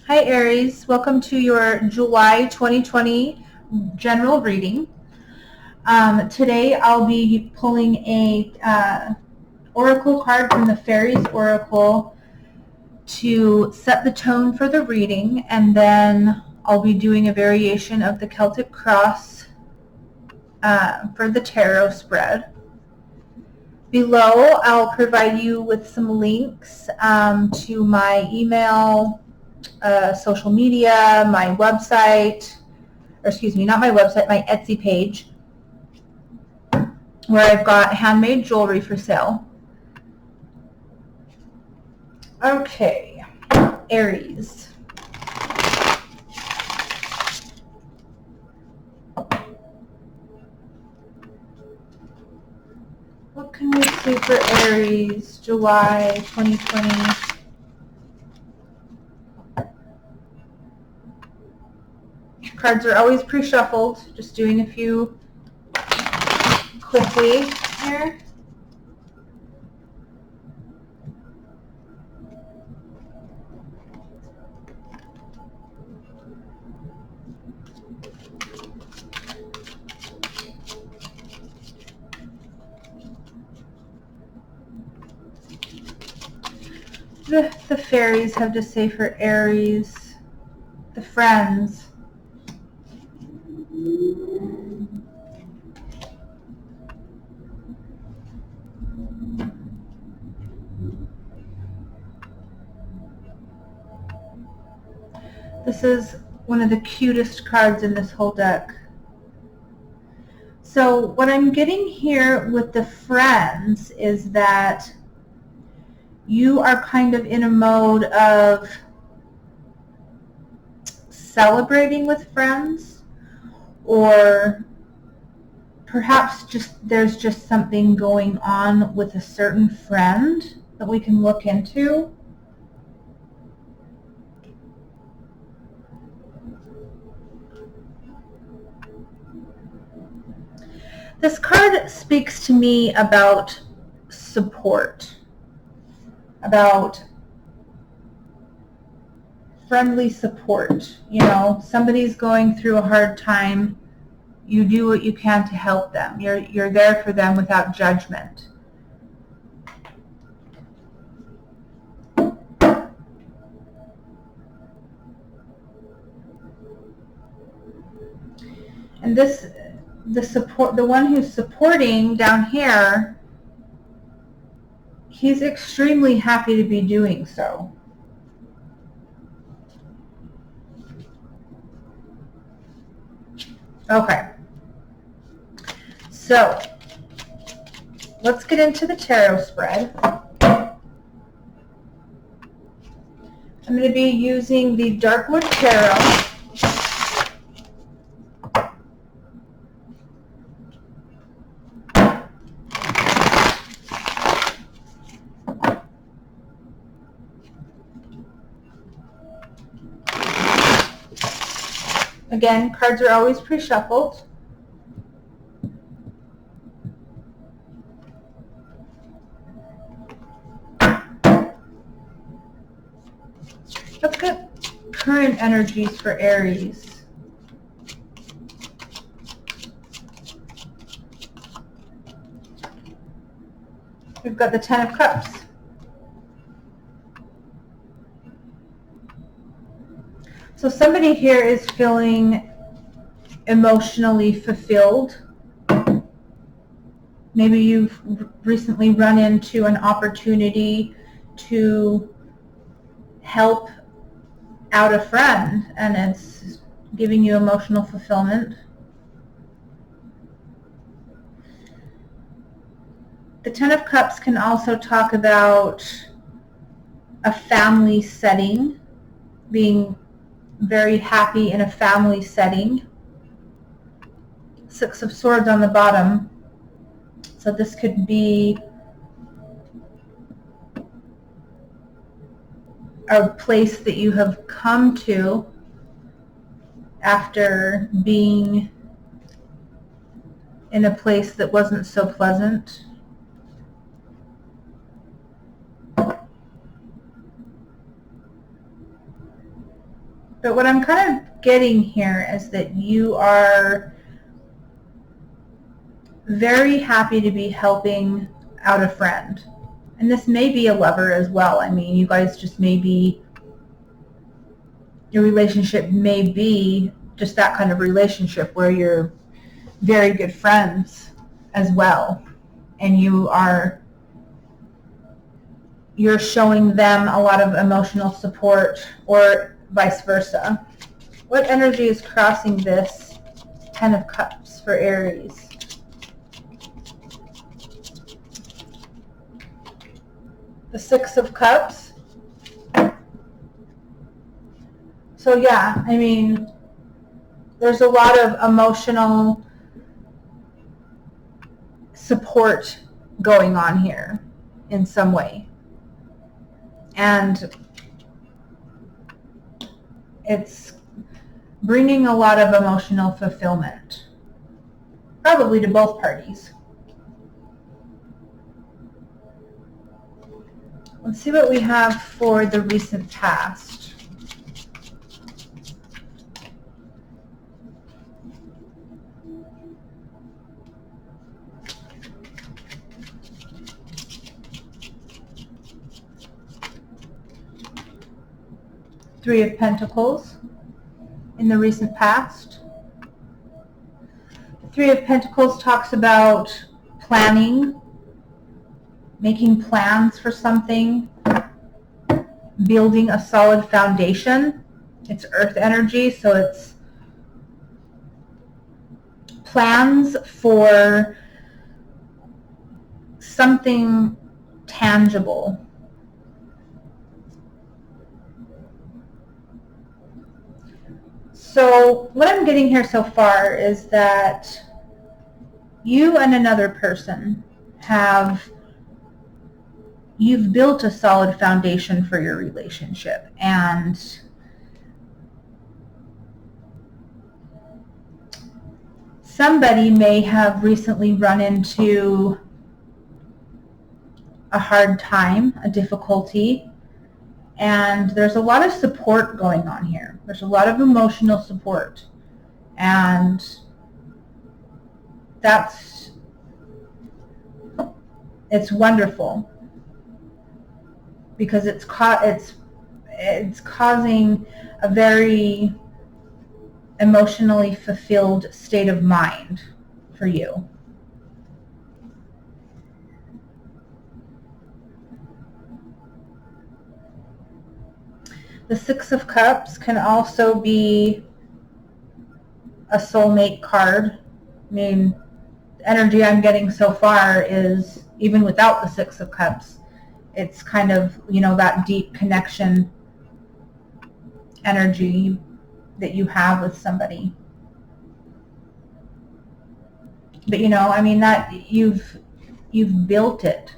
Hi Aries, welcome to your July 2020 general reading. Today I'll be pulling a oracle card from the Fairies Oracle to set the tone for the reading, and then I'll be doing a variation of the Celtic Cross for the tarot spread. Below I'll provide you with some links to my email, social media, my website, or excuse me, not my website, my Etsy page, where I've got handmade jewelry for sale. Okay, Aries. What can we see for Aries, July 2020? Cards are always pre-shuffled, just doing a few quickly here. The fairies have to say for Aries, the friends. This is one of the cutest cards in this whole deck. So what I'm getting here with the friends is that you are kind of in a mode of celebrating with friends, or perhaps there's just something going on with a certain friend that we can look into. This card speaks to me about support, about friendly support. You know, somebody's going through a hard time. You do what you can to help them. You're there for them without judgment. And the one who's supporting down here, he's extremely happy to be doing so. Okay. So, let's get into the tarot spread. I'm going to be using the Darkwood Tarot. Again, cards are always pre-shuffled. Let's get current energies for Aries. We've got the Ten of Cups. So somebody here is feeling emotionally fulfilled. Maybe you've recently run into an opportunity to help out a friend, and it's giving you emotional fulfillment. The Ten of Cups can also talk about a family setting, being very happy in a family setting. Six of Swords on the bottom. So this could be a place that you have come to after being in a place that wasn't so pleasant. But what I'm kind of getting here is that you are very happy to be helping out a friend. And this may be a lover as well. I mean, you guys just may be, your relationship may be just that kind of relationship where you're very good friends as well. And you're showing them a lot of emotional support, or vice versa. What energy is crossing this Ten of Cups for Aries? The Six of Cups. So yeah, I mean, there's a lot of emotional support going on here in some way. And it's bringing a lot of emotional fulfillment, probably to both parties. Let's see what we have for the recent past. Three of Pentacles in the recent past. The Three of Pentacles talks about planning, making plans for something, building a solid foundation. It's earth energy, so it's plans for something tangible. So what I'm getting here so far is that you and another person you've built a solid foundation for your relationship, and somebody may have recently run into a hard time, a difficulty, and there's a lot of support going on here. There's a lot of emotional support, and it's wonderful, because it's causing a very emotionally fulfilled state of mind for you. The Six of Cups can also be a soulmate card. I mean, the energy I'm getting so far is, even without the Six of Cups, it's kind of, that deep connection energy that you have with somebody. But I mean, that you've built it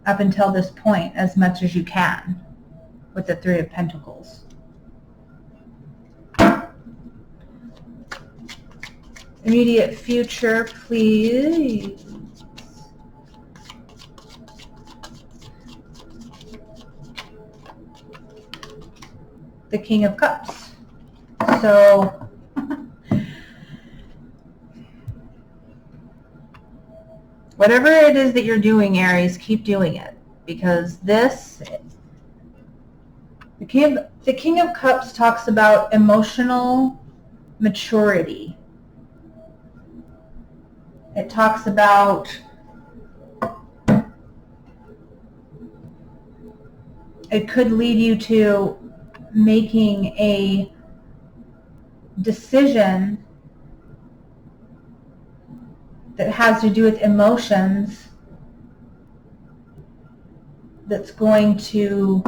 up until this point as much as you can with the Three of Pentacles. Immediate future, please. The King of Cups. So whatever it is that you're doing, Aries, keep doing it, because the King of Cups talks about emotional maturity. It talks about it could lead you to making a decision that has to do with emotions that's going to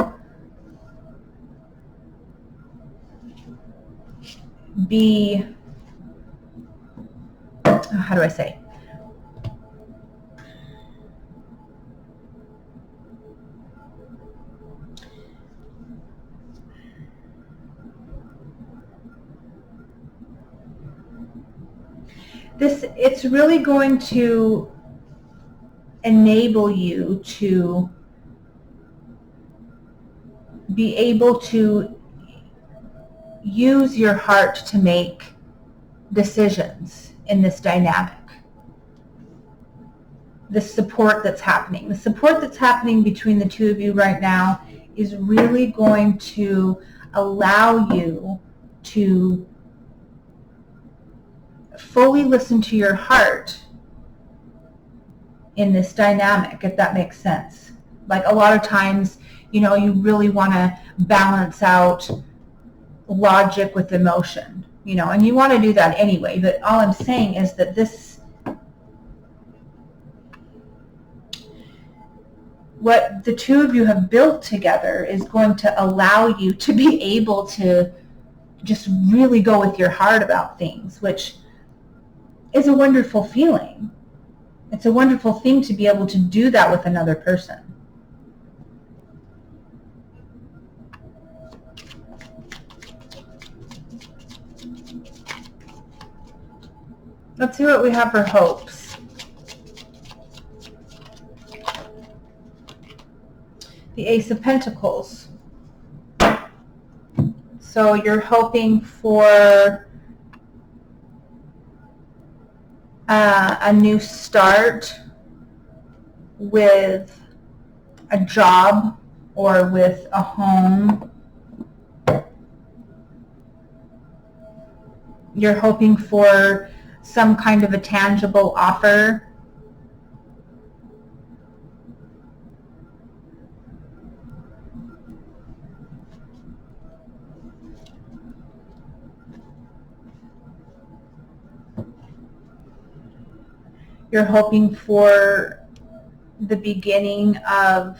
be, how do I say? It's really going to enable you to be able to use your heart to make decisions in this dynamic. The support that's happening. The support that's happening between the two of you right now is really going to allow you to fully listen to your heart in this dynamic, if that makes sense. Like a lot of times, you really want to balance out logic with emotion, and you want to do that anyway, but all I'm saying is that what the two of you have built together is going to allow you to be able to just really go with your heart about things, which is a wonderful feeling. It's a wonderful thing to be able to do that with another person. Let's see what we have for hopes. The Ace of Pentacles. So you're hoping for a new start with a job or with a home. You're hoping for some kind of a tangible offer. You're hoping for the beginning of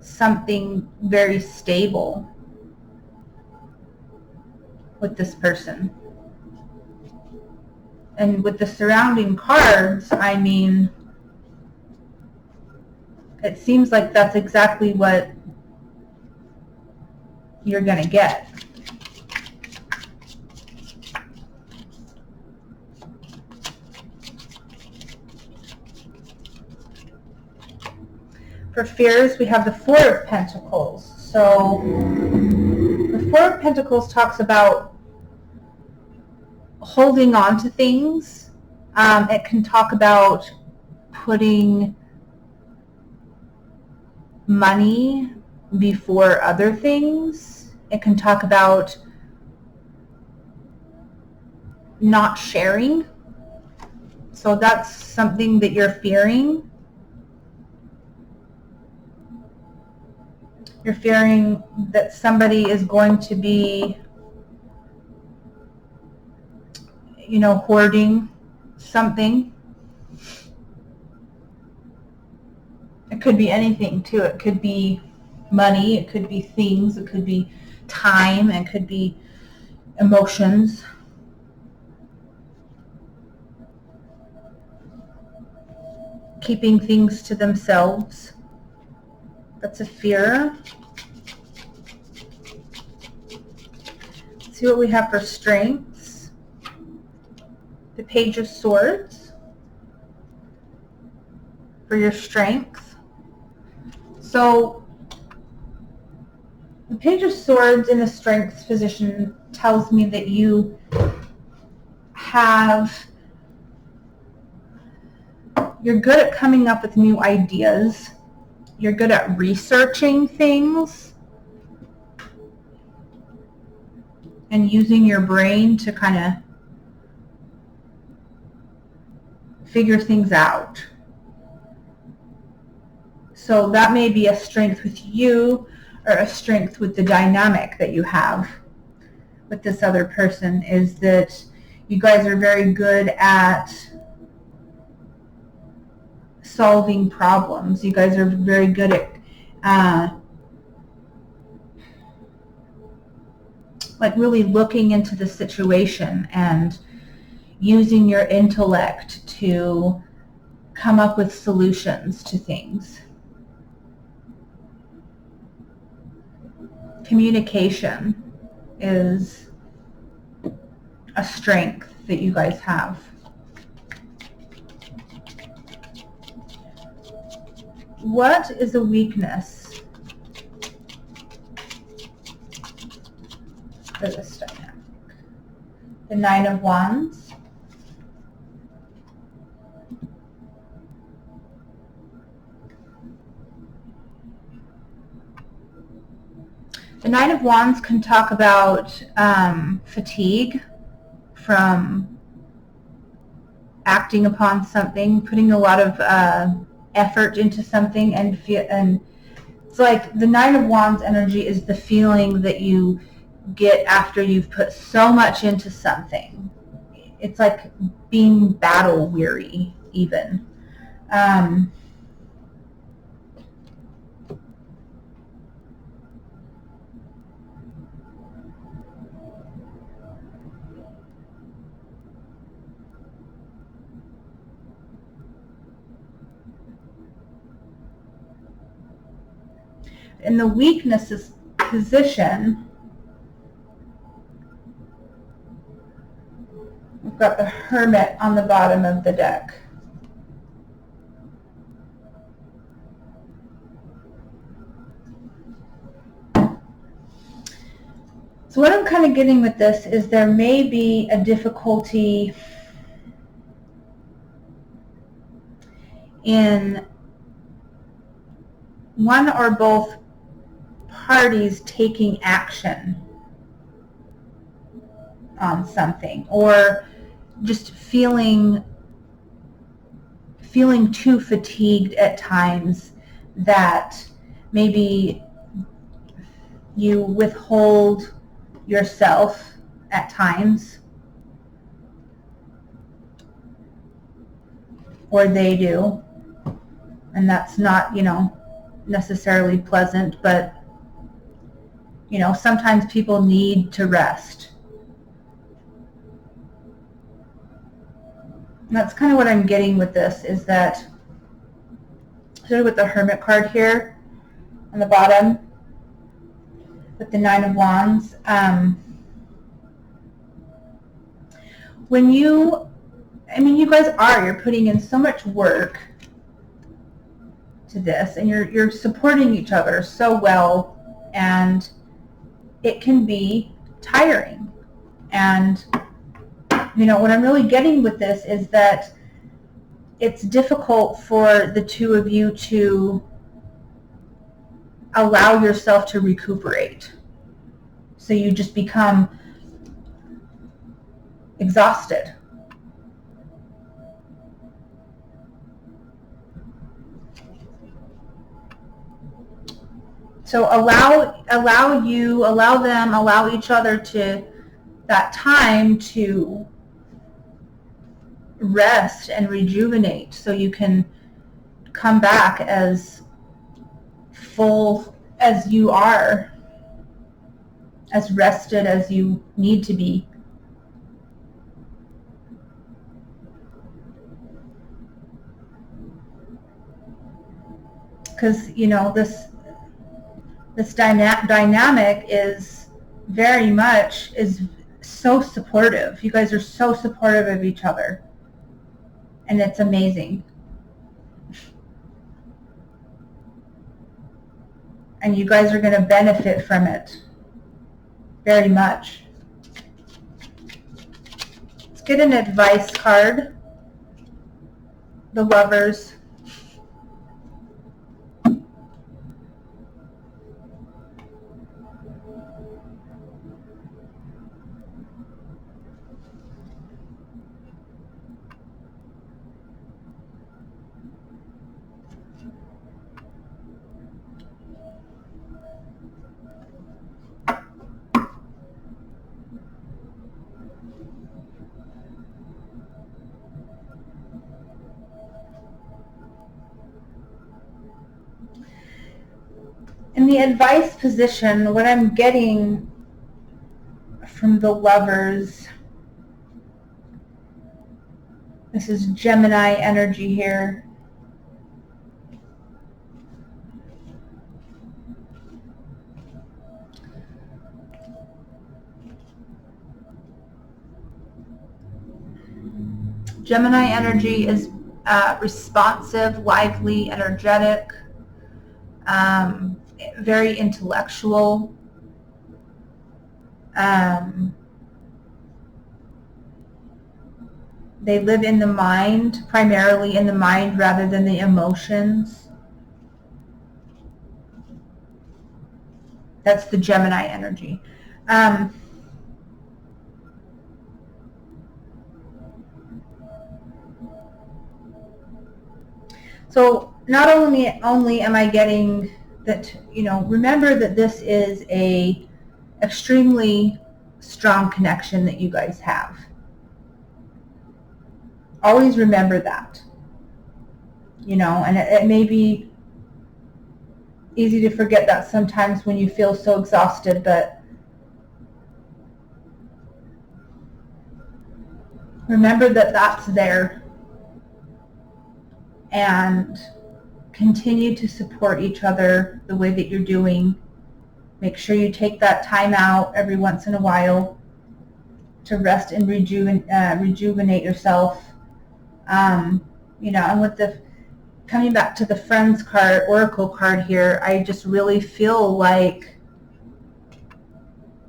something very stable with this person. And with the surrounding cards, I mean, it seems like that's exactly what you're going to get. For fears, we have the Four of Pentacles. So the Four of Pentacles talks about holding on to things. It can talk about putting money before other things. It can talk about not sharing. So that's something that you're fearing. You're fearing that somebody is going to be, hoarding something. It could be anything, too. It could be money. It could be things. It could be time. It could be emotions. Keeping things to themselves. That's a fear. Let's see what we have for strengths. The Page of Swords for your strength. So the Page of Swords in the strengths position tells me that you're good at coming up with new ideas. You're good at researching things and using your brain to kind of figure things out. So that may be a strength with you or a strength with the dynamic that you have with this other person, is that you guys are very good at solving problems. You guys are very good at like really looking into the situation and using your intellect to come up with solutions to things. Communication is a strength that you guys have. What is a weakness for this dynamic? The Nine of Wands. The Nine of Wands can talk about fatigue from acting upon something, putting a lot of effort into something, and it's like the Nine of Wands energy is the feeling that you get after you've put so much into something. It's like being battle weary, even. In the weaknesses position, we've got the Hermit on the bottom of the deck. So what I'm kind of getting with this is there may be a difficulty in one or both parties taking action on something, or just feeling too fatigued at times that maybe you withhold yourself at times, or they do, and that's not, necessarily pleasant, but sometimes people need to rest. And that's kind of what I'm getting with this, is that, especially with the Hermit card here on the bottom, with the Nine of Wands, when you guys you're putting in so much work to this, and you're supporting each other so well, and it can be tiring. And what I'm really getting with this is that it's difficult for the two of you to allow yourself to recuperate. So you just become exhausted. So allow them, allow each other to that time to rest and rejuvenate, so you can come back as full as you are, as rested as you need to be. Because this dynamic is very much so supportive. You guys are so supportive of each other, and it's amazing. And you guys are going to benefit from it very much. Let's get an advice card. The Lovers. In the advice position, what I'm getting from the Lovers, this is Gemini energy here. Gemini energy is responsive, lively, energetic. very intellectual. They live in the mind, primarily in the mind rather than the emotions. That's the Gemini energy. So not only am I getting that, remember that this is a extremely strong connection that you guys have. Always remember that. And it may be easy to forget that sometimes when you feel so exhausted, but remember that that's there, and continue to support each other the way that you're doing. Make sure you take that time out every once in a while to rest and rejuvenate yourself. And with the coming back to the Friends card, Oracle card here, I just really feel like,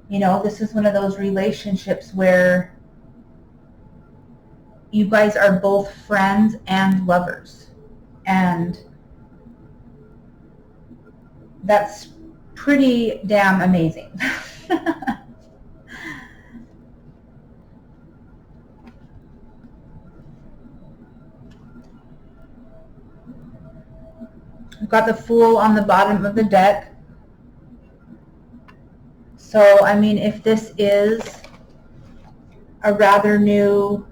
this is one of those relationships where you guys are both friends and lovers. And that's pretty damn amazing. I've got the Fool on the bottom of the deck. So, I mean, if this is a rather new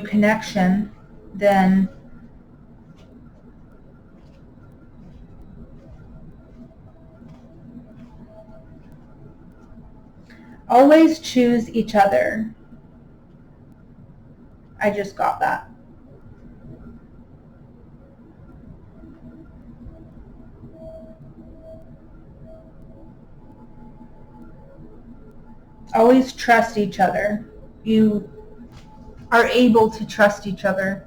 connection, then always choose each other. I just got that. Always trust each other. You are able to trust each other.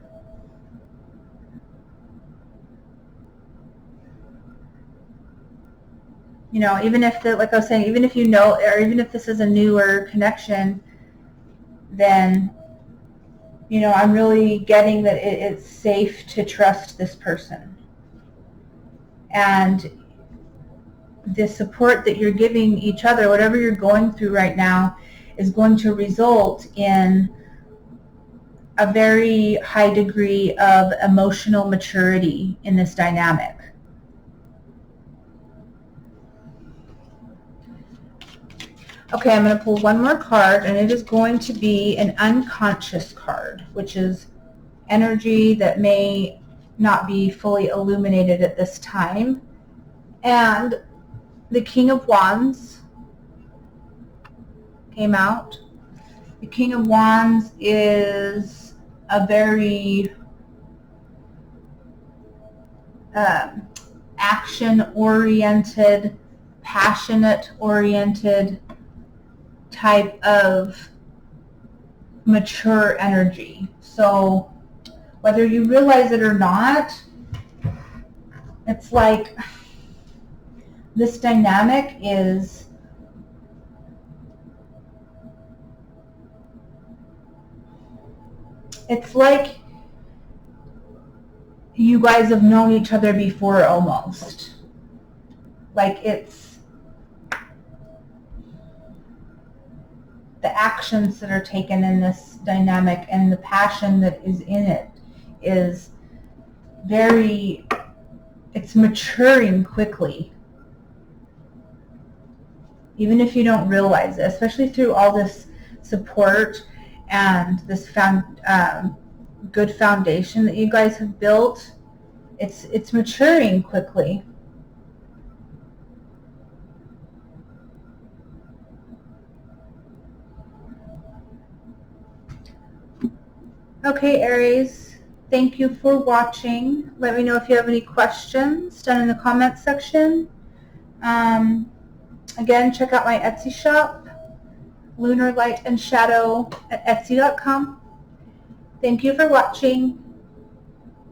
Even if like I was saying, even if or even if this is a newer connection, then, I'm really getting that it's safe to trust this person. And the support that you're giving each other, whatever you're going through right now, is going to result in a very high degree of emotional maturity in this dynamic. Okay, I'm going to pull one more card, and it is going to be an unconscious card, which is energy that may not be fully illuminated at this time. And the King of Wands came out. The King of Wands is a very action-oriented, passionate-oriented type of mature energy. So whether you realize it or not, it's like this dynamic is it's like you guys have known each other before almost. Like it's the actions that are taken in this dynamic and the passion that is in it is it's maturing quickly. Even if you don't realize it, especially through all this support and this good foundation that you guys have built, it's maturing quickly. Okay, Aries, thank you for watching. Let me know if you have any questions down in the comments section. Again, check out my Etsy shop, Lunar Light and Shadow at Etsy.com. Thank you for watching.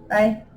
Bye.